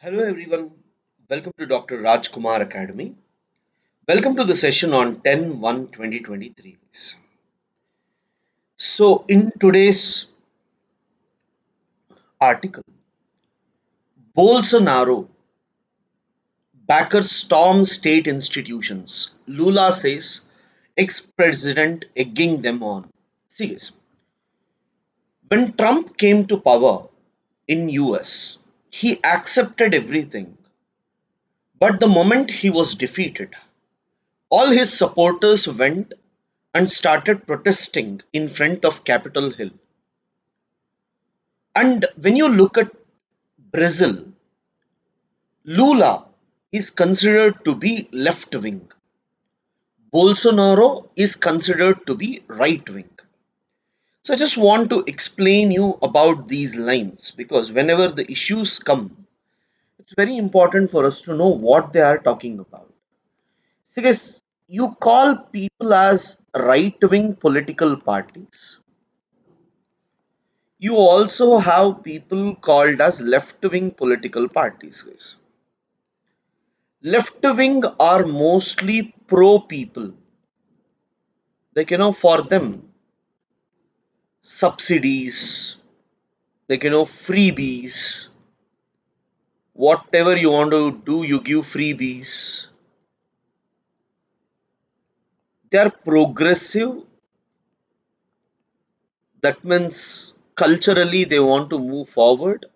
Hello everyone, welcome to Dr. Rajkumar Academy. Welcome to the session on 10/1/2023. So, in today's article, Bolsonaro backers storm state institutions. Lula says ex-president egging them on. See guys, when Trump came to power in US, he accepted everything. But the moment he was defeated, all his supporters went and started protesting in front of Capitol Hill. And when you look at Brazil, Lula is considered to be left wing. Bolsonaro is considered to be right wing. So I just want to explain you about these lines because whenever the issues come, it's very important for us to know what they are talking about. So guys, you call people as right wing political parties. You also have people called as left wing political parties, guys. Left wing are mostly pro people. Like, for them, subsidies, like, freebies, whatever you want to do, you give freebies. They are progressive. That means culturally they want to move forward.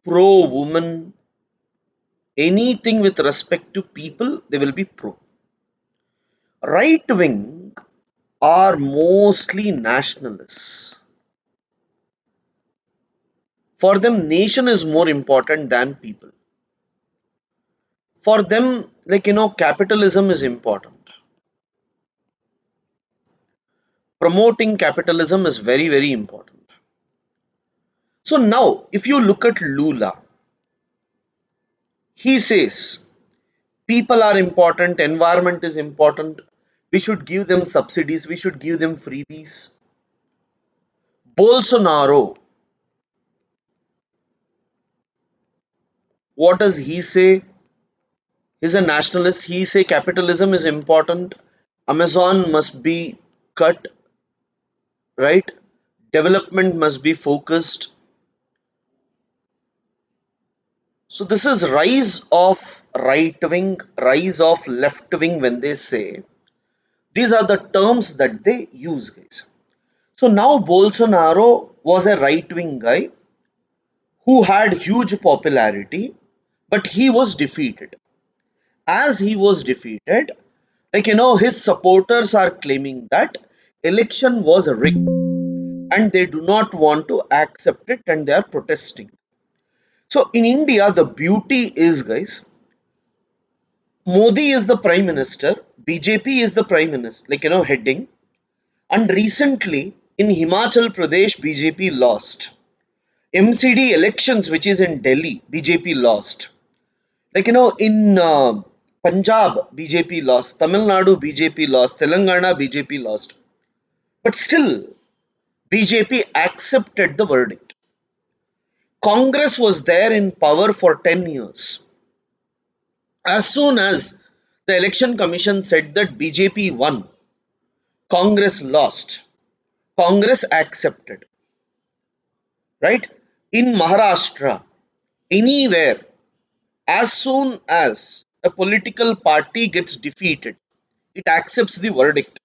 Pro woman, anything with respect to people, they will be pro. Right wing are mostly nationalists. For them, nation is more important than people. For them, capitalism is important. Promoting capitalism is very, very important. So now, if you look at Lula, he says people are important, environment is important, we should give them subsidies, we should give them freebies. Bolsonaro, what does he say? He's a nationalist. He say capitalism is important. Amazon must be cut, right? Development must be focused. So this is rise of right wing, rise of left wing when they say these are the terms that they use, guys. So now Bolsonaro was a right wing guy who had huge popularity, but he was defeated. As he was defeated, his supporters are claiming that election was rigged and they do not want to accept it and they are protesting. So in India, the beauty is, guys, Modi is the prime minister, BJP is the prime minister, heading. And recently in Himachal Pradesh, BJP lost. MCD elections, which is in Delhi, BJP lost. In Punjab, BJP lost. Tamil Nadu, BJP lost. Telangana, BJP lost. But still, BJP accepted the verdict. Congress was there in power for 10 years. As soon as the election commission said that BJP won, Congress lost. Congress accepted, right? In Maharashtra, anywhere, as soon as a political party gets defeated, it accepts the verdict.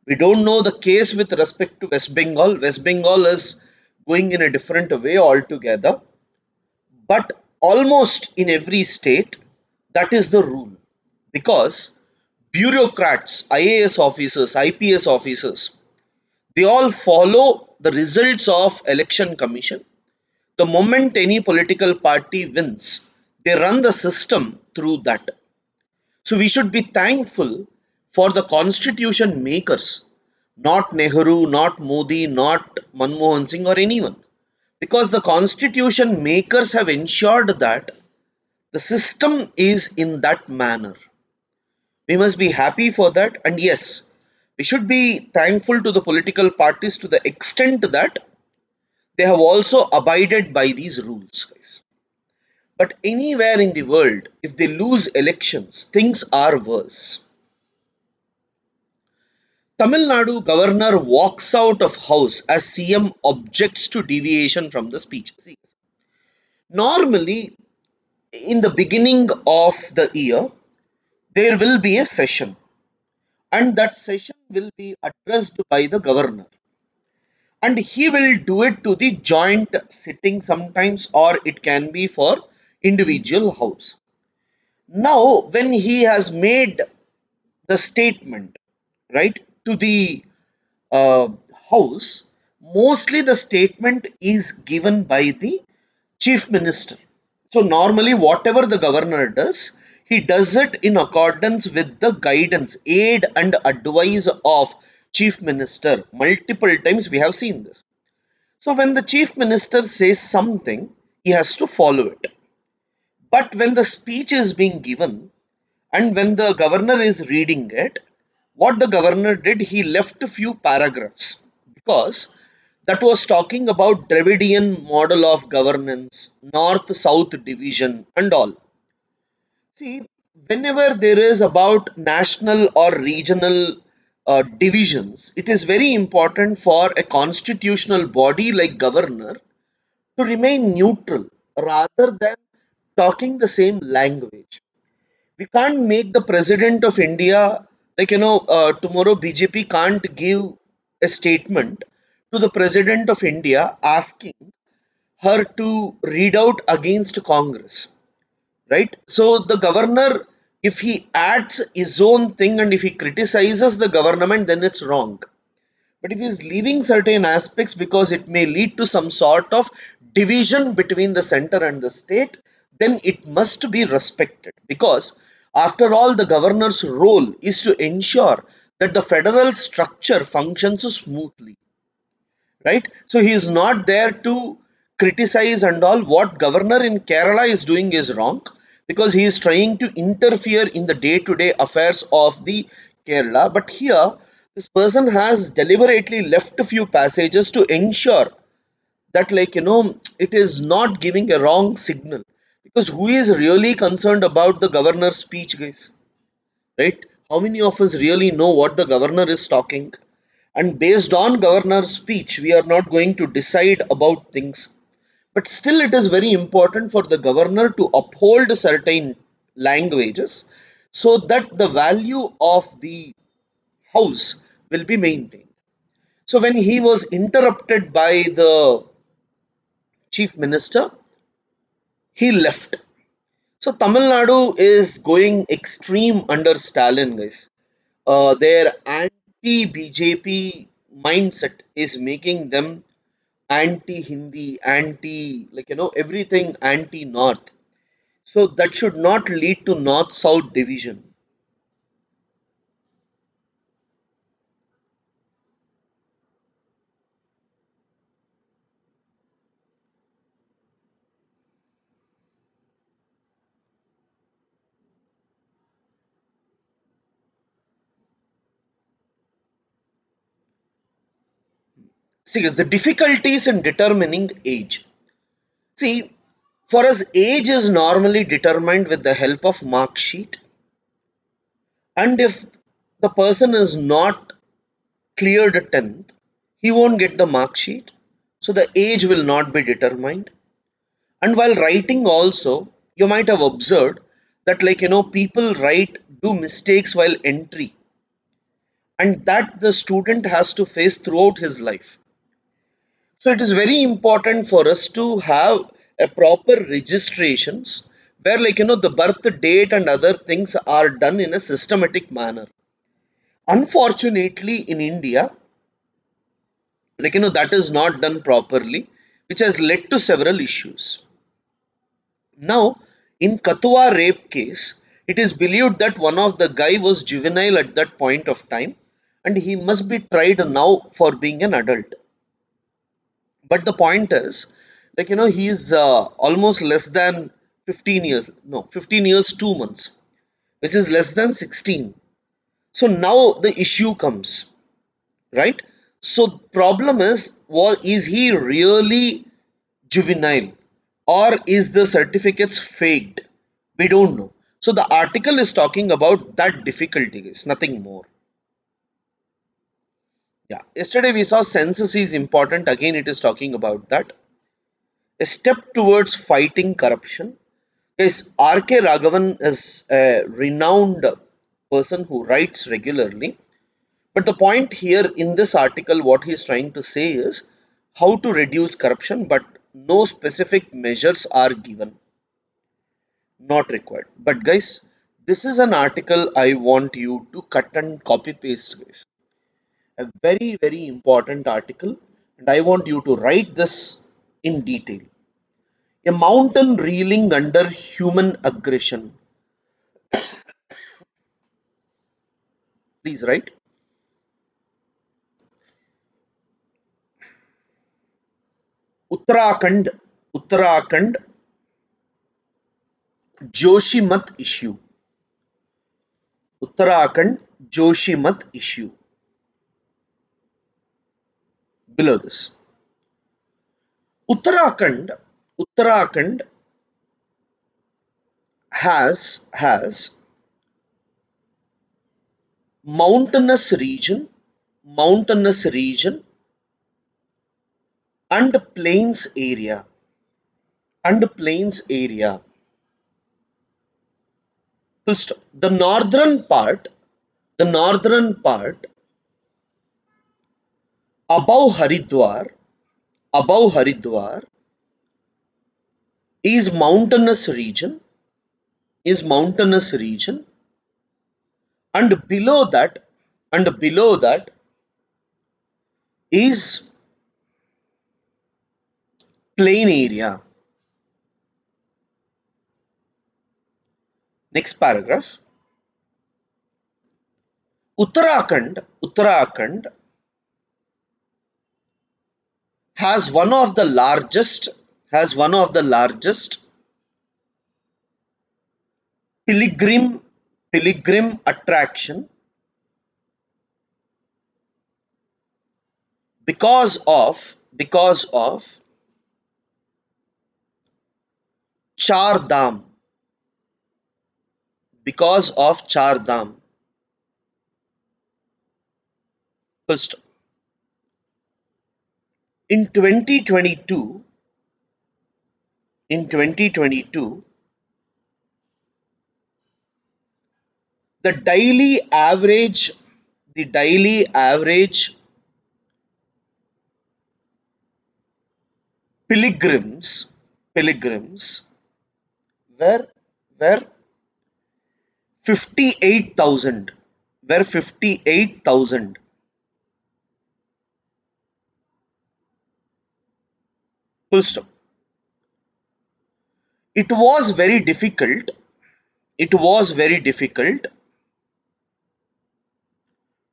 We don't know the case with respect to West Bengal. West Bengal is going in a different way altogether. But almost in every state, that is the rule. Because bureaucrats, IAS officers, IPS officers, they all follow the results of election commission. The moment any political party wins, they run the system through that. So we should be thankful for the constitution makers, not Nehru, not Modi, not Manmohan Singh or anyone. Because the constitution makers have ensured that the system is in that manner. We must be happy for that. And yes, we should be thankful to the political parties to the extent that they have also abided by these rules, guys. But anywhere in the world, if they lose elections, things are worse. Tamil Nadu governor walks out of house as CM objects to deviation from the speech. See, normally, in the beginning of the year, there will be a session, and that session will be addressed by the governor. And he will do it to the joint sitting sometimes, or it can be for individual house. Now, when he has made the statement, right, to the uh, house, mostly the statement is given by the chief minister. So normally whatever the governor does, he does it in accordance with the guidance, aid and advice of chief minister. Multiple times we have seen this. So when the chief minister says something, he has to follow it. But when the speech is being given and when the governor is reading it, what the governor did, he left a few paragraphs because that was talking about Dravidian model of governance, north south division, and all. See, whenever there is about national or regional divisions, it is very important for a constitutional body like governor to remain neutral rather than talking the same language. We can't make the president of India, like, tomorrow BJP can't give a statement to the president of India asking her to read out against Congress, right? So the governor, if he adds his own thing and if he criticizes the government, then it's wrong. But if he's leaving certain aspects because it may lead to some sort of division between the center and the state, then it must be respected. Because after all, the governor's role is to ensure that the federal structure functions smoothly, right? So he is not there to criticize and all. What governor in Kerala is doing is wrong because he is trying to interfere in the day-to-day affairs of the Kerala. But here, this person has deliberately left a few passages to ensure that, it is not giving a wrong signal. Because who is really concerned about the governor's speech, guys? Right? How many of us really know what the governor is talking? And based on governor's speech, we are not going to decide about things. But still, it is very important for the governor to uphold certain languages so that the value of the house will be maintained. So, when he was interrupted by the chief minister, he left. So, Tamil Nadu is going extreme under Stalin, guys. Their anti BJP mindset is making them anti Hindi, anti, everything anti North. So that should not lead to North South division. See, the difficulties in determining age. See, for us, age is normally determined with the help of mark sheet, and if the person is not cleared 10th, he won't get the mark sheet, so the age will not be determined. And while writing also, you might have observed that, people write do mistakes while entry, and that the student has to face throughout his life. So it is very important for us to have a proper registrations where, the birth date and other things are done in a systematic manner. Unfortunately, in India, that is not done properly, which has led to several issues. Now, in Kathua rape case, it is believed that one of the guy was juvenile at that point of time and he must be tried now for being an adult. But the point is, he is almost less than 15 years, no, 15 years, 2 months, which is less than 16. So now the issue comes, right? So problem is, is he really juvenile? or is the certificates faked? We don't know. So the article is talking about that difficulty, guys, nothing more. Yeah, yesterday we saw census is important. Again, it is talking about that. A step towards fighting corruption. Yes, R.K. Raghavan is a renowned person who writes regularly. But the point here in this article, what he's trying to say is how to reduce corruption, but no specific measures are given, not required. But guys, this is an article I want you to cut and copy paste, guys. A very, very important article, and I want you to write this in detail. A mountain reeling under human aggression. Please write. Uttarakhand, Uttarakhand Joshimat issue. Uttarakhand Joshimat issue. Below this, Uttarakhand, Uttarakhand has mountainous region, mountainous region and plains area, and plains area. Full stop. The northern part above Haridwar, above Haridwar is mountainous region, is mountainous region, and below that, and below that is plain area. Next paragraph. Uttarakhand has one of the largest has one of the largest pilgrim pilgrim attraction because of Char Dham, because of Char Dham. First, in 2022, in 2022, the daily average pilgrims were were 58,000, were 58,000. Full stop. It was very difficult. It was very difficult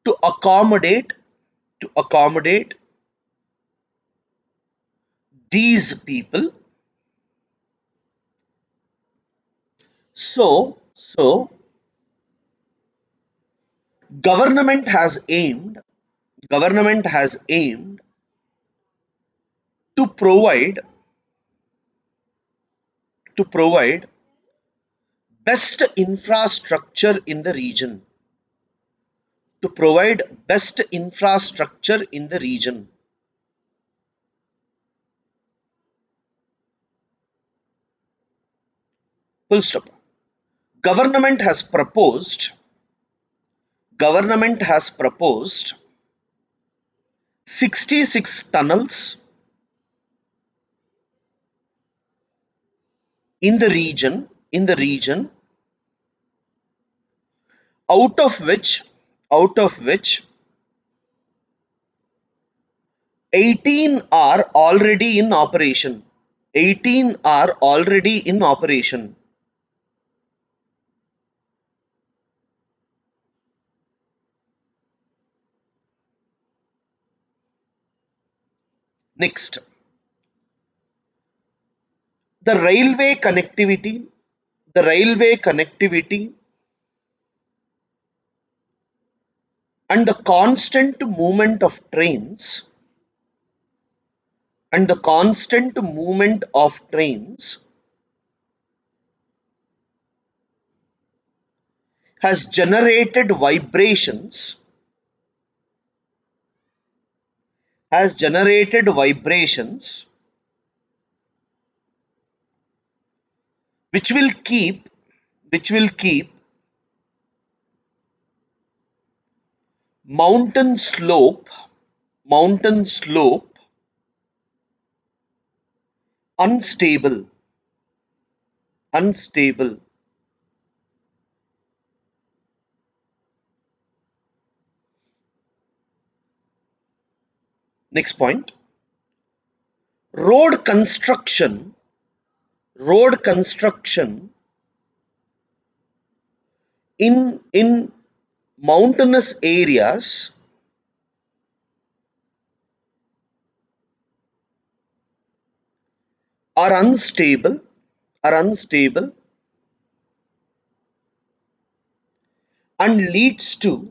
to accommodate these people. So government has aimed government has aimed to provide best infrastructure in the region, to provide best infrastructure in the region. Full stop. Government has proposed government has proposed 66 tunnels in the region, out of which out of which 18 are already in operation. 18 are already in operation. Next, the railway connectivity, the railway connectivity and the constant movement of trains and the constant movement of trains has generated vibrations which will keep which will keep mountain slope mountain slope unstable. Next point, road construction road construction in mountainous areas are unstable are unstable and leads to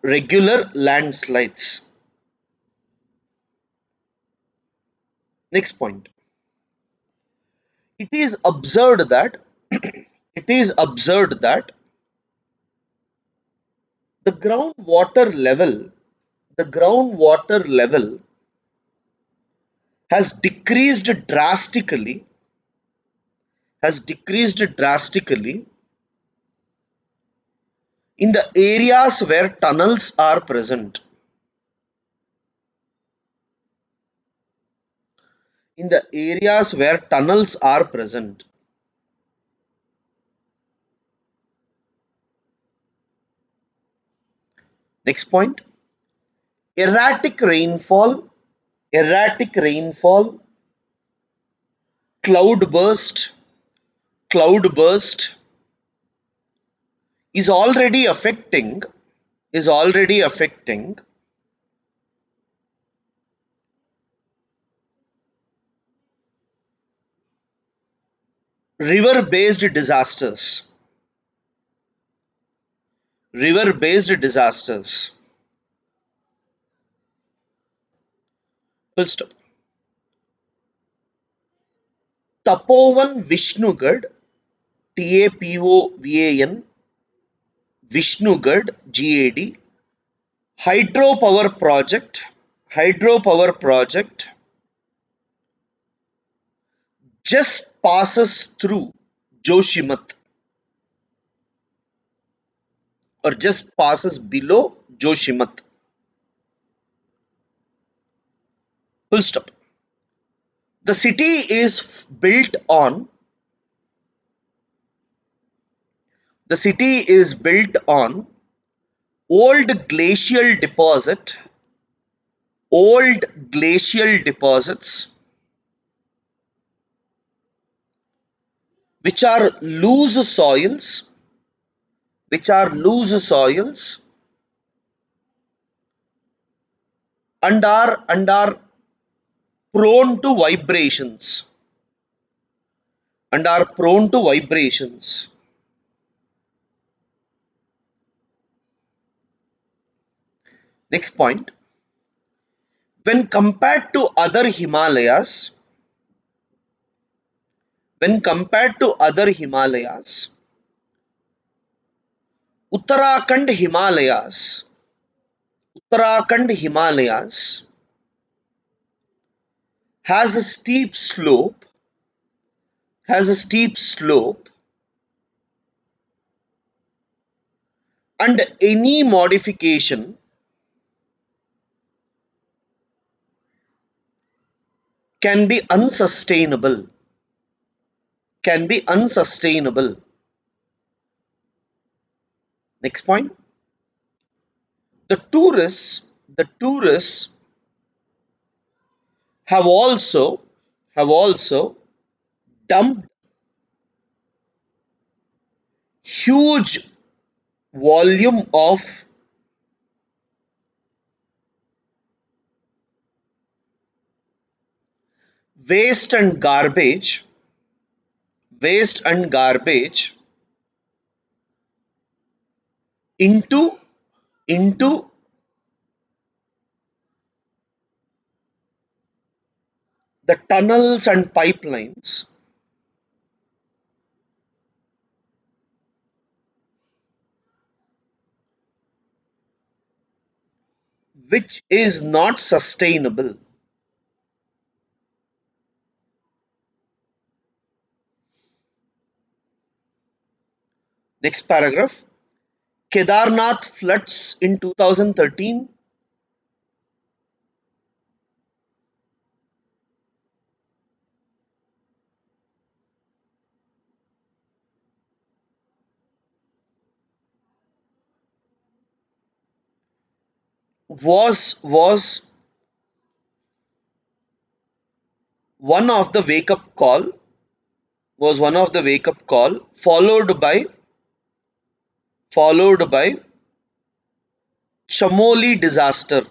regular landslides. Next point, it is observed that it is observed that the groundwater level has decreased drastically in the areas where tunnels are present. In the areas where tunnels are present. Next point, erratic rainfall, erratic rainfall, cloudburst, cloudburst is already affecting river-based disasters. River-based disasters. Full stop. Tapovan Vishnugad, Tapovan Vishnugad, GAD, hydropower project, hydropower project just passes through Joshimath or just passes below Joshimath. Full stop. The city is built on the city is built on old glacial deposit, old glacial deposits which are loose soils, which are loose soils and are prone to vibrations and are prone to vibrations. Next point, when compared to other Himalayas, when compared to other Himalayas, Uttarakhand Himalayas, Uttarakhand Himalayas has a steep slope, has a steep slope, and any modification can be unsustainable, can be unsustainable. Next point, the tourists have also dumped huge volume of waste and garbage waste and garbage into into the tunnels and pipelines which is not sustainable. Next paragraph. Kedarnath floods in 2013 was one of the wake up call one of the wake up call followed by Chamoli disaster.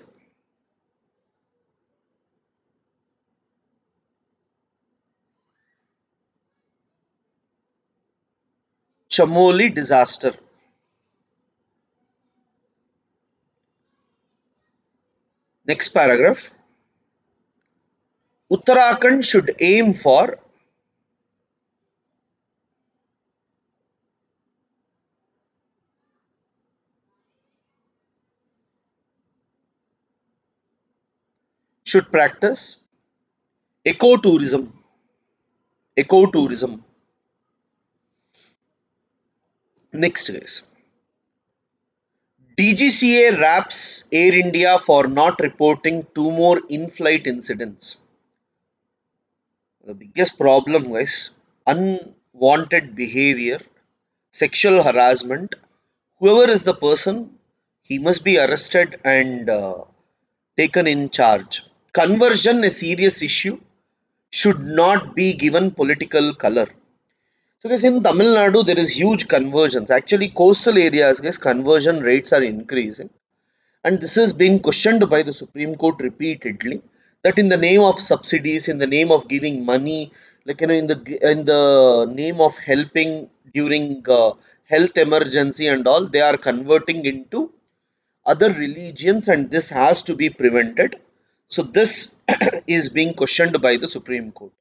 Chamoli disaster. Next paragraph. Uttarakhand should aim for should practice ecotourism. Ecotourism. Next is DGCA raps Air India for not reporting two more in-flight incidents. The biggest problem guys, unwanted behavior, sexual harassment. Whoever is the person, he must be arrested and taken in charge. Conversion, a serious issue, should not be given political color. So, guys, in Tamil Nadu, there is huge conversions. Actually, coastal areas, guys, conversion rates are increasing, and this is being questioned by the Supreme Court repeatedly. That in the name of subsidies, in the name of giving money, like in the name of helping during health emergency and all, they are converting into other religions, and this has to be prevented. So this is being questioned by the Supreme Court.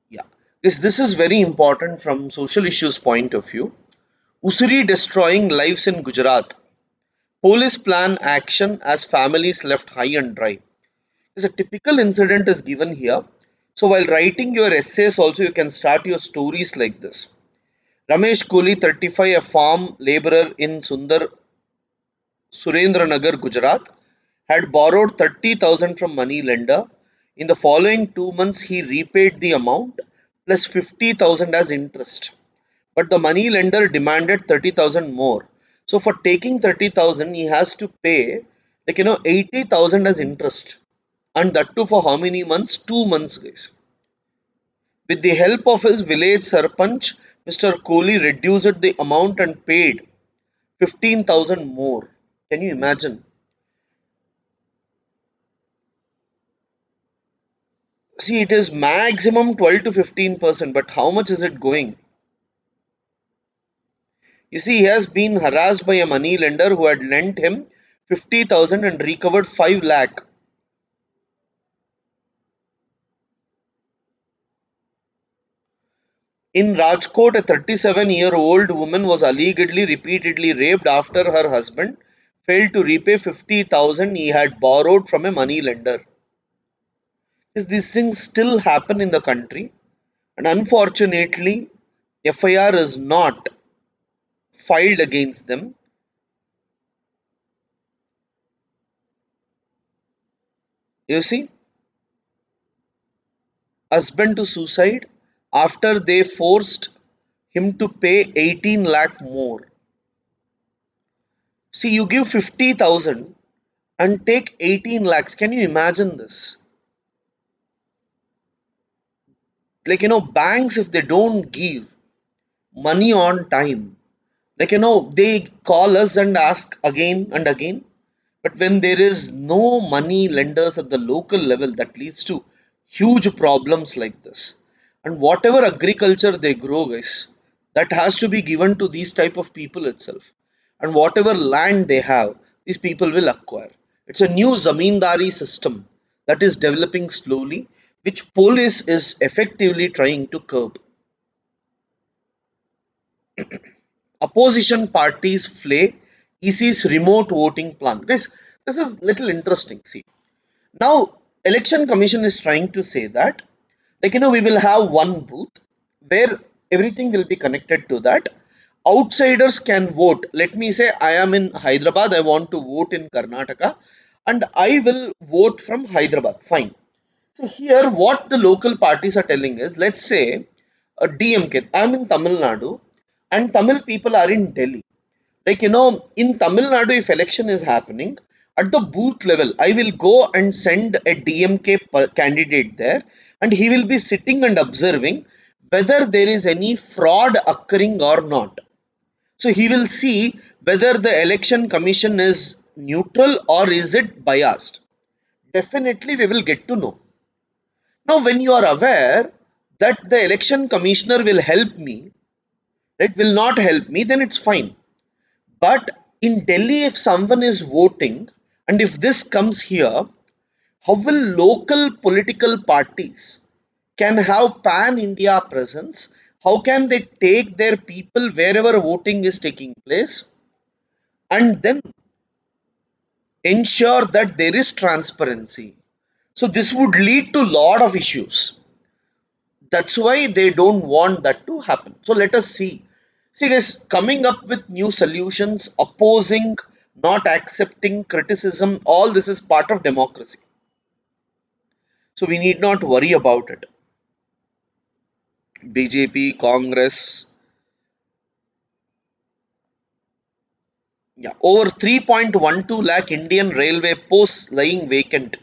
Yeah, this is very important from social issues point of view. Usury destroying lives in Gujarat. Police plan action as families left high and dry. Is a typical incident is given here. So while writing your essays also you can start your stories like this. Ramesh Kohli 35, a farm laborer in Surendranagar, Gujarat, had borrowed 30,000 from money lender. In the following 2 months, he repaid the amount plus 50,000 as interest. But the money lender demanded 30,000 more. So for taking 30,000, he has to pay 80,000 as interest. And that too for how many months? 2 months, guys. With the help of his village sarpanch, Mr. Kohli reduced the amount and paid 15,000 more. Can you imagine? See, it is maximum 12 to 15%, but how much is it going? You see, he has been harassed by a money lender who had lent him 50,000 and recovered 5 lakh. In Rajkot, a 37-year-old woman was allegedly repeatedly raped after her husband failed to repay 50,000 he had borrowed from a money lender. Is these things still happen in the country? And unfortunately, FIR is not filed against them. You see, husband to suicide after they forced him to pay 18 lakh more. See, you give 50,000 and take 18 lakhs. Can you imagine this? Banks, if they don't give money on time, they call us and ask again and again. But when there is no money lenders at the local level, that leads to huge problems like this. And whatever agriculture they grow, guys, that has to be given to these type of people itself, and whatever land they have, these people will acquire. It's a new zamindari system that is developing slowly, which police is effectively trying to curb. Opposition parties flay EC's remote voting plan. Guys, this is little interesting. See, now election commission is trying to say that, we will have one booth where everything will be connected to that. Outsiders can vote. Let me say I am in Hyderabad, I want to vote in Karnataka, and I will vote from Hyderabad. Fine. So here what the local parties are telling is, let's say DMK, I am in Tamil Nadu and Tamil people are in Delhi. In Tamil Nadu, if election is happening at the booth level, I will go and send a DMK candidate there, and he will be sitting and observing whether there is any fraud occurring or not. So he will see whether the election commission is neutral or is it biased. Definitely we will get to know. Now when you are aware that the election commissioner will help me, it will not help me, then it's fine. But in Delhi, if someone is voting, and if this comes here, how will local political parties can have pan India presence? How can they take their people wherever voting is taking place and then ensure that there is transparency? So this would lead to a lot of issues. That's why they don't want that to happen. So let us see. See, guys, coming up with new solutions, opposing, not accepting criticism, all this is part of democracy. So we need not worry about it. BJP, Congress, yeah, over 3.12 lakh Indian railway posts lying vacant.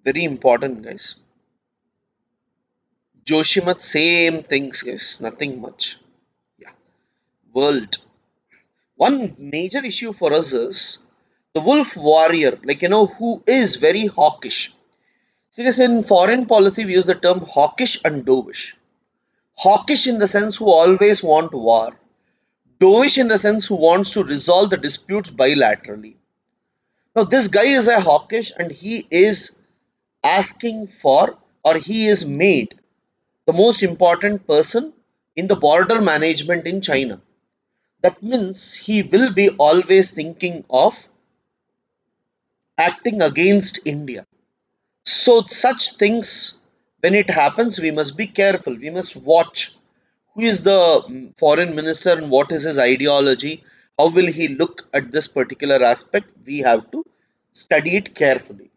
Very important, guys. Joshimat, same things, guys. Nothing much. Yeah. World. One major issue for us is the wolf warrior, who is very hawkish. Seriously, in foreign policy, we use the term hawkish and dovish. Hawkish in the sense who always want war, dovish in the sense who wants to resolve the disputes bilaterally. Now, this guy is a hawkish and he is asking for, or he is made the most important person in the border management in China. That means he will be always thinking of acting against India. So, such things, when it happens, we must be careful. We must watch who is the foreign minister and what is his ideology. How will he look at this particular aspect? We have to study it carefully.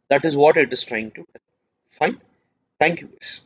That is what it is trying to tell. Fine. Thank you, guys.